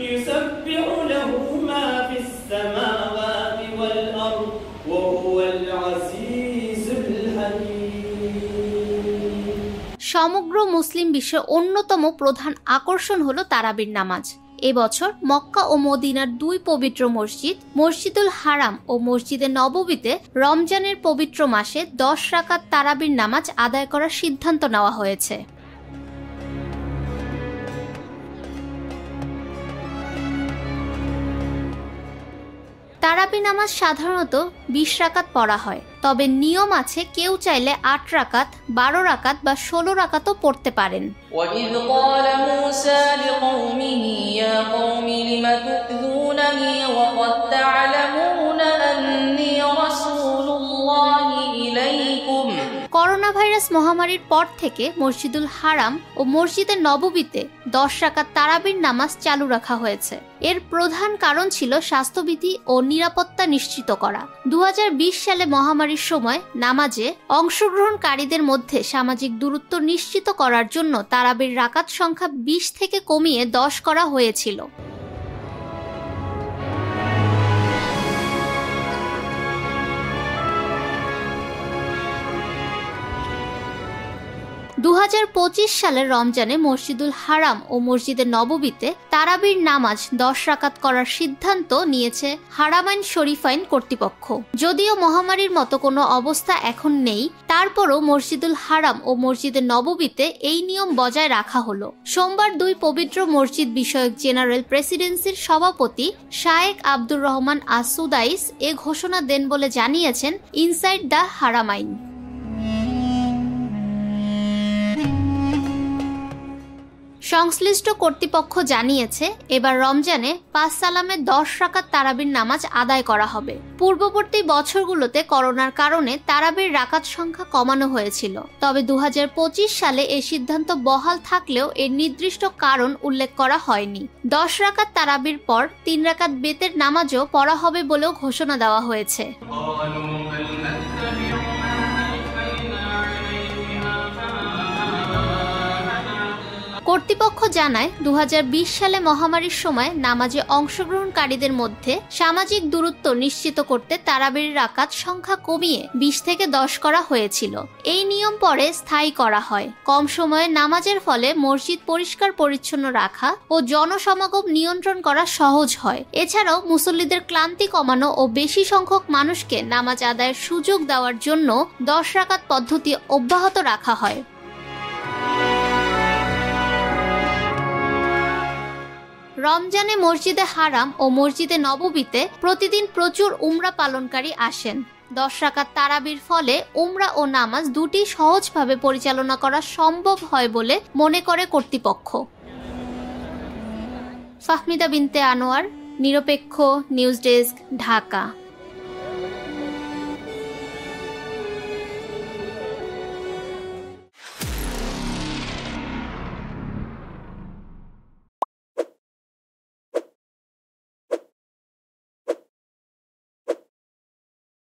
يسبح له ما في السماوات والأرض وهو العزيز الحكيم। সমগ্র মুসলিম বিশ্বের অন্যতম প্রধান আকর্ষণ হলো তারাবির নামাজ। এবছর মক্কা ও মদিনার দুই পবিত্র মসজিদ মসজিদুল হারাম ও মসজিদে নববীতে রমজানের পবিত্র মাসে 10 রাকাত তারাবির নামাজ আদায় করার সিদ্ধান্ত নেওয়া হয়েছে। তারাবি নামাজ সাধারণত 20 রাকাত পড়া হয়, তবে নিয়ম আছে কেউ চাইলে 8 রাকাত, 12 রাকাত বা 16 রাকাতও পড়তে পারেন। وَإِذْ قَالَ مُوسَى لِقَوْمِهِ يَا قَوْمِ لِمَ تُؤْذُونَنِي وَقَدْ تَعْلَمُونَ أَنِّي رَسُولُ اللَّهِ إِلَيْكُمْ। করোনা ভাইরাস মহামারীর পর থেকে মসজিদুল হারাম ও মসজিদে নববীতে 10 রাকাত তারাবির নামাজ চালু রাখা হয়েছে। এর প্রধান কারণ ছিল স্বাস্থ্যবিধি ও নিরাপত্তা নিশ্চিত করা। 2020 সালে মহামারীর সময় নামাজে অংশগ্রহণকারীদের মধ্যে সামাজিক দূরত্ব নিশ্চিত করার জন্য তারাবির রাকাত সংখ্যা 20 থেকে কমিয়ে 10 করা হয়েছিল। 2025 সালের রমজানে মসজিদুল হারাম ও মসজিদে নববীতে তারাবির নামাজ 10 রাকাত করার সিদ্ধান্ত নিয়েছে হারামাইন শরীফাইন কর্তৃপক্ষ। যদিও মহামারীর মতো কোনো অবস্থা এখন নেই, তারপরও মসজিদুল হারাম ও মসজিদে নববীতে এই নিয়ম বজায় রাখা হলো। সোমবার দুই পবিত্র মসজিদ বিষয়ক জেনারেল প্রেসিডেন্সির সভাপতি শায়েখ আব্দুর রহমান আস-সুদাইস এ ঘোষণা দেন বলে জানিয়েছেন ইনসাইড দ্য হারামাইন। সংশ্লিষ্ট কর্তৃপক্ষ জানিয়েছে এবার রমজানে 5 সালামে 10 রাকাত তারাবির নামাজ আদায় করা হবে। পূর্ববর্তী বছরগুলোতে করোনার কারণে তারাবির রাকাত সংখ্যা কমানো হয়েছিল, তবে 2025 সালে এই সিদ্ধান্ত বহাল থাকলেও এর নির্দিষ্ট কারণ উল্লেখ করা হয়নি। 10 রাকাত তারাবির পর 3 রাকাত বেতের নামাজও পড়া হবে বলেও ঘোষণা দেওয়া হয়েছে। কর্তৃপক্ষ জানায় 2020 সালে মহামারীর সময় নামাজে অংশগ্রহণকারীদের মধ্যে সামাজিক দূরত্ব নিশ্চিত করতে তারাবির রাকাত সংখ্যা কমিয়ে 20 থেকে 10 করা হয়েছিল। এই নিয়ম পরে স্থায়ী করা হয়। কম সময়ে নামাজের ফলে মসজিদ পরিষ্কার পরিচ্ছন্ন রাখা ও জনসমাগম নিয়ন্ত্রণ করা সহজ হয়। এছাড়াও মুসল্লিদের ক্লান্তি কমানো ও বেশি সংখ্যক মানুষকে নামাজ আদায়ের সুযোগ দেওয়ার জন্য 10 রাকাত পদ্ধতি অব্যাহত রাখা হয়। রমজানে মসজিদে হারাম ও মসজিদে নববীতে প্রতিদিন প্রচুর উমরা পালনকারী আসেন। 10 রাকাত তারাবির ফলে উমরা ও নামাজ দুটি সহজভাবে পরিচালনা করা সম্ভব হয় বলে মনে করে কর্তৃপক্ষ। ফাহমিদা বিনতে আনোয়ার, নিরপেক্ষ নিউজ ডেস্ক, ঢাকা।